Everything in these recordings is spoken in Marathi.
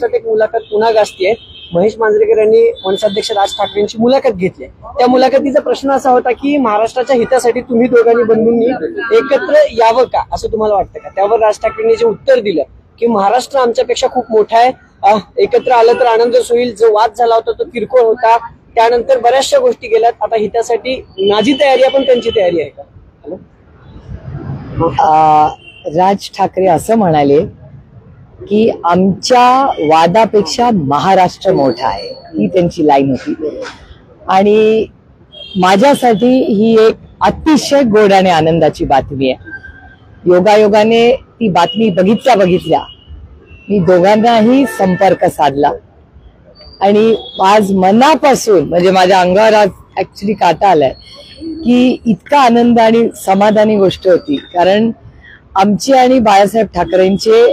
एक मुलाखत पुन्हा गाजतीये। महेश मांजरेकर यांनी मनसाध्यक्ष राज ठाकरेंची मुलाखत घेतली। त्या मुलाखतीचा प्रश्न असा होता की महाराष्ट्राच्या हितासाठी तुम्ही दोघांनी बंधूंनी एकत्र यावं का, असं तुम्हाला वाटतं का? त्यावर राज ठाकरेंनी जे उत्तर दिलं की महाराष्ट्र आमच्यापेक्षा खूप मोठा आहे, एकत्र आलं तर आनंदच होईल। जो वाद झाला होता तो किरकोळ होता, त्यानंतर बऱ्याचशा गोष्टी गेल्यात, आता हितासाठी माझी तयारी आहे पण त्यांची तयारी आहे का? राज ठाकरे असं म्हणाले की आमच्या वादापेक्षा महाराष्ट्र मोठा आहे, ही त्यांची लाईन होती। आणि माझ्यासाठी ही एक अतिशय गोड आणि आनंदाची बातमी आहे। योगायोगाने ती बातमी बघितल्या मी दोघांनाही संपर्क साधला आणि आज मनापासून म्हणजे माझ्या अंगावर आज ऍक्च्युली काटा आलाय की इतका आनंद आणि समाधानी गोष्ट होती। कारण आमचे आणि बाळासाहेब ठाकरेंचे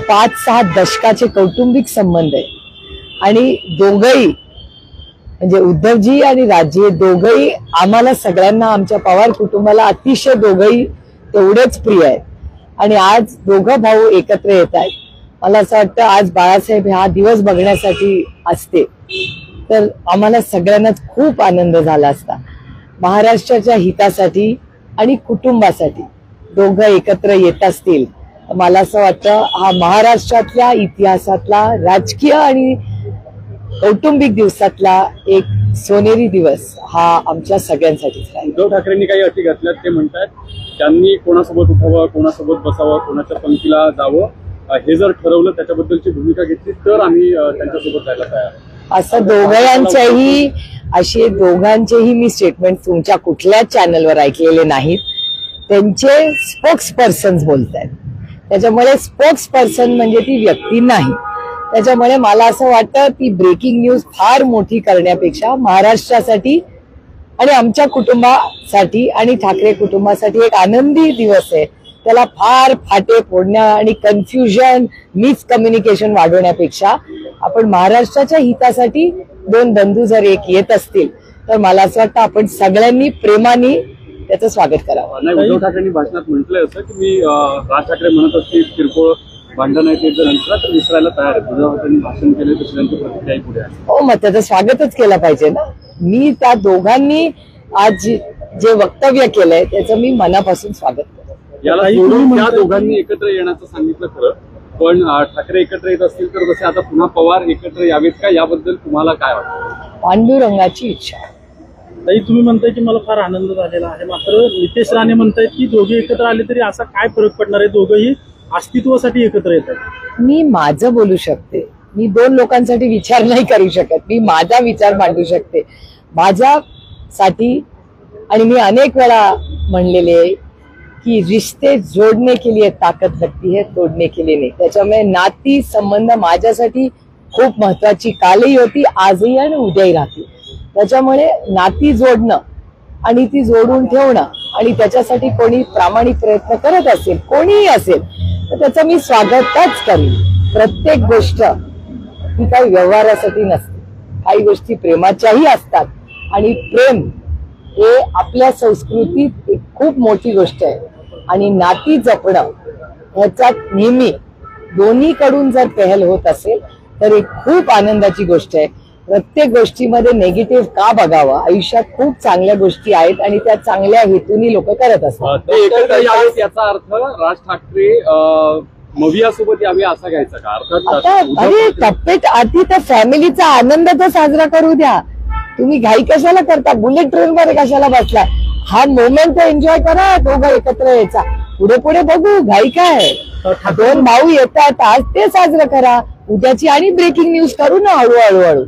5-6 दशकाचे कौटुंबिक संबंध आहे आणि दोघंही म्हणजे उद्धवजी आणि राजजी दोघंही आम्हाला सगळ्यांना, आमच्या पवार कुटुंबाला अतिशय दोघंही तेवढेच प्रिय आहेत। आणि आज दोघं भाऊ एकत्र येत आहेत। मला असं वाटतं आज बाळासाहेब हा दिवस बघण्यासाठी असते तर आम्हाला सगळ्यांनाच खूप आनंद झाला असता। महाराष्ट्राच्या हितासाठी आणि कुटुंबासाठी दोघं एकत्र येत असतील, मला असं वाटतं हा महाराष्ट्रातल्या इतिहासातला राजकीय आणि कौटुंबिक दिवसातला एक सोनेरी दिवस हा आमच्या सगळ्यांसाठीच राहील। उद्धव ठाकरेंनी काही अटी घातल्यात, ते म्हणतात त्यांनी कोणासोबत उठावं, कोणासोबत बसावं, कोणाच्या पंक्तीला जावं, हे जर ठरवलं त्याच्याबद्दलची भूमिका घेतली तर आम्ही त्यांच्यासोबत जायला तयार। असं दोघांचेही मी स्टेटमेंट तुमच्या कुठल्याच चॅनलवर ऐकलेले नाहीत। त्यांचे स्पोक्स पर्सन्स बोलतायत, त्याच्यामुळे स्पोक्स पर्सन म्हणजे ती व्यक्ती नाही। त्याच्यामुळे मला असं वाटतं ती ब्रेकिंग न्यूज फार मोठी करण्यापेक्षा महाराष्ट्रासाठी आणि आमच्या कुटुंबासाठी आणि ठाकरे कुटुंबासाठी एक आनंदी दिवस आहे, त्याला फार फाटे फोडण्या आणि कन्फ्युजन मिसकम्युनिकेशन वाढवण्यापेक्षा आपण महाराष्ट्राच्या हितासाठी दोन बंधू जर एक येत असतील तर मला असं वाटतं आपण सगळ्यांनी प्रेमाने त्याचं स्वागत करावं। नाही, उद्धव ठाकरेंनी भाषणात म्हटलंय असं की मी राज ठाकरे म्हणत असतील किरकोळ भांडण आहे ते जर नंतर तर विसरायला तयार आहे। उद्धव ठाकरेंनी भाषण केले तर त्यांची प्रतिक्रिया पुढे आहे। हो, मग त्याचं स्वागतच केलं पाहिजे ना। मी त्या दोघांनी आज जे वक्तव्य केलंय त्याचं मी मनापासून स्वागत करतो। याला सोडून त्या दोघांनी एकत्र येण्याचं सांगितलं खरं, पण ठाकरे एकत्र येत असतील तर जसे आता पुन्हा पवार एकत्र यावेत का, याबद्दल तुम्हाला काय वाटतं? पांडुरंगाची इच्छा। ताई, तुम्ही म्हणताय की मला फार आनंद झालेला आहे, मात्र नितेश राणे म्हणतायत की दोघे एकत्र आले तरी असा काय फरक पडणार आहे, दोघंही अस्तित्वासाठी एकत्र येतात। मी माझं बोलू शकते, मी दोन लोकांसाठी विचार नाही करू शकत, मी माझा विचार मांडू शकते माझ्यासाठी। आणि मी अनेक वेळा म्हणलेले कि रिश्ते जोड़ने के लिए ताकत लगती है, तोड़ने के लिए नहीं। त्याच्यामुळे नाती संबंध माझ्यासाठी खूप महत्वाची कालही होती, आजही आणि उद्याही राहतील। त्याच्यामुळे नाती जोडणं आणि ती जोडून ठेवणं आणि त्याच्यासाठी कोणी प्रामाणिक प्रयत्न करत असेल, कोणीही असेल, तर त्याचं मी स्वागतच करीन। प्रत्येक गोष्ट ही काही व्यवहारासाठी नसते, काही गोष्टी प्रेमाच्याही असतात आणि प्रेम हे आपल्या संस्कृतीत एक खूप मोठी गोष्ट आहे। आणि नाती जपणं ह्याच्यात नेहमी दोन्हीकडून जर पहल होत असेल तर एक खूप आनंदाची गोष्ट आहे। प्रत्येक गोष्टीमध्ये नेगेटिव्ह का बघावं, आयुष्यात खूप चांगल्या गोष्टी आहेत आणि त्या चांगल्या हेतूनी लोक करत असतात। याचा अर्थ राज ठाकरे मवियासोबत यावे असा घ्यायचा का? आता अरे टप्पेट आधी तर फॅमिलीचा आनंद तर साजरा करू द्या, तुम्ही घाई कशाला करता, बुलेट ट्रेन मध्ये कशाला बसला? हा मोमेंट एन्जॉय करा, दोघं एकत्र यायचा, पुढे पुढे बघू, घाई काय? दोन भाऊ येतात आज ते साजरं करा, उद्याची आणि ब्रेकिंग न्यूज करू ना हळूहळू।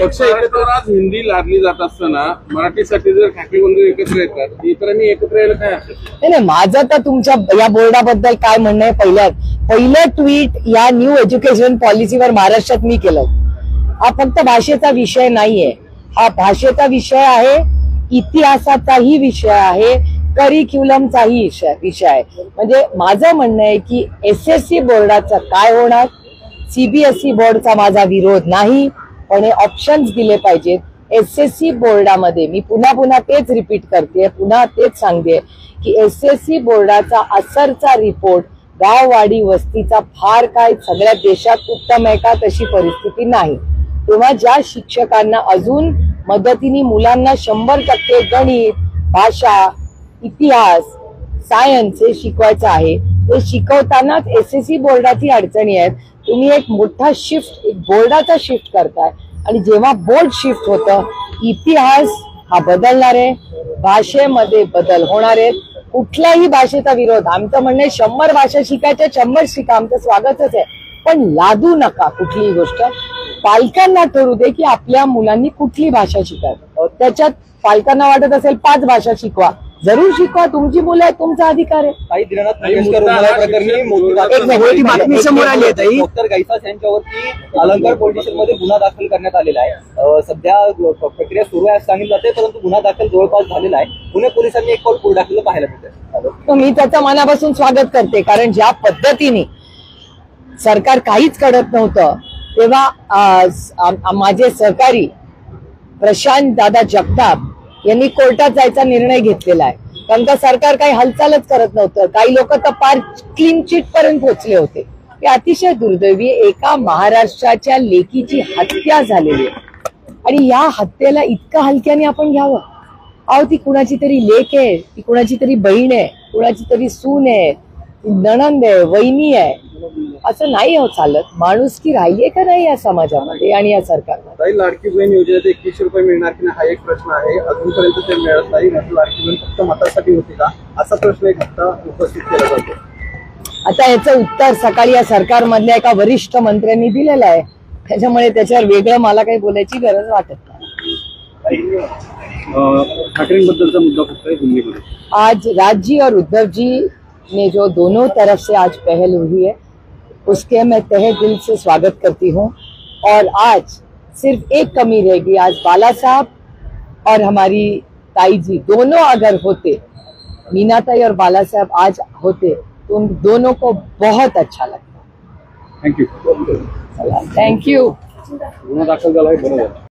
पक्ष एकत्र हिंदी लादली जात असताना मराठीसाठी जर ठाकरे बंधू एकत्र येतात, इतरांनी एकत्र यायला काय हरकत नाही। माझं तर तुमच्या या बोर्डाबद्दल काय म्हणणं आहे, पहिलं ट्विट या न्यू एज्युकेशन पॉलिसीवर महाराष्ट्रात मी केलं। हा फक्त भाषेचा विषय नाहीये, हा भाषेचा विषय आहे, इतिहासाचाही विषय आहे, करिक्युलमचाही विषय आहे। म्हणजे माझं म्हणणं आहे की SSC बोर्डाचं काय होणार, CBSE बोर्डचा माझा विरोध नाही, पण हे ऑप्शन्स दिले पाहिजेत। SSC बोर्डामध्ये मी पुन्हा तेच रिपीट करते, पुन्हा तेच सांगते की SSC बोर्डाचा असरचा रिपोर्ट गाववाडी वस्तीचा फार काय सगळ्या देशात उत्तम आहे का तशी परिस्थिती नाही. तेव्हा ज्या शिक्षकांना अजून मदतीने मुलांना 100% गणित, भाषा, इतिहास, सायन्स हे शिकवायचं आहे, ते शिकवतानाच SSC बोर्डाची अडचणी आहेत. तुम्ही एक मोठा शिफ्ट, एक बोर्डाचा शिफ्ट करताय आणि जेव्हा बोर्ड शिफ्ट होतं, इतिहास हा बदलणार आहे, भाषेमध्ये बदल होणार आहेत. कुठल्याही भाषेचा विरोध, आमचं म्हणणं आहे 100 भाषा शिकायच्या 100 शिका, आमचं स्वागतच आहे, पण लादू नका कुठलीही गोष्ट. पालकांना ठरवू दे की आपल्या मुलांनी कुठली भाषा शिकावी. त्याच्यात पालकांना वाटत असेल 5 भाषा शिकवा, जरूर शिकवा, तुमची मुलं आहेत, तुमचा अधिकार आहे. काही दिनानाथ आणि मंगेशकर मुद्दा रुग्णालय हा प्रकरणी विषय मोठी बातमी समोर आली आहे ताई. डॉक्टर गैसास यांच्यावरती अलंकार पोलीस स्टेशनमध्ये गुन्हा दाखल करण्यात आलेला आहे. सध्या प्रक्रिया सुरू आहे असं सांगितलं जाते, परंतु गुन्हा दाखल जवळपास झालेला आहे. पुणे पोलिसांनी एक पाऊल पुढे टाकलेलं पाहायला मिळतं. तर मी त्याचं मनापासून स्वागत करते, कारण ज्या पद्धतीने सरकार काहीच करत नव्हतं, तेव्हा माझे सहकारी प्रशांत दादा जगताप यांनी कोर्टात जायचा निर्णय घेतलेला आहे. कारण का सरकार काही हालचालच करत नव्हतं. काही लोक तर पार क्लीन चिट पर्यंत पोहोचले होते. हे अतिशय दुर्दैवी, एका महाराष्ट्राच्या लेकीची हत्या झालेली आहे आणि या हत्येला इतका हलक्याने आपण घ्यावं. अहो, ती कुणाची तरी लेक आहे, ती कुणाची तरी बहीण आहे, कुणाची तरी सून आहे, नणंद आहे, वहिनी आहे, असं नाही हो चालत. माणुसकी राहिलीये का नाही या समाजामध्ये आणि या सरकारमध्ये? काही लाडकी बहीण योजनेत 2100 रुपये मिळणार की नाही हा एक प्रश्न आहे. अजूनपर्यंत ते मिळत नाही. लाडकी बहीण फक्त मतासाठी होती का, असा प्रश्न एक आता उपस्थित केला जातो. आता याचं उत्तर सकाळी या सरकारमधल्या एका वरिष्ठ मंत्र्यांनी दिलेलं आहे, त्याच्यामुळे त्याच्यावर वेगळं मला काही बोलायची गरज वाटत नाही. ठाकरेंबद्दलचा मुद्दा फक्त हिंदीमध्ये. आज राजी और उद्धव जी ने जो दोनों तरफ से आज पहल हुई है, उसके मैं तहे दिल से स्वागत करती हूँ. और आज सिर्फ एक कमी रहेगी, आज बाला साहब और हमारी ताई जी दोनों अगर होते, मीना ताई और बाला साहब आज होते, तो उन दोनों को बहुत अच्छा लगता. थँक्यू. Thank you. गुन्हा दाखल झाला आहे, बरोबर.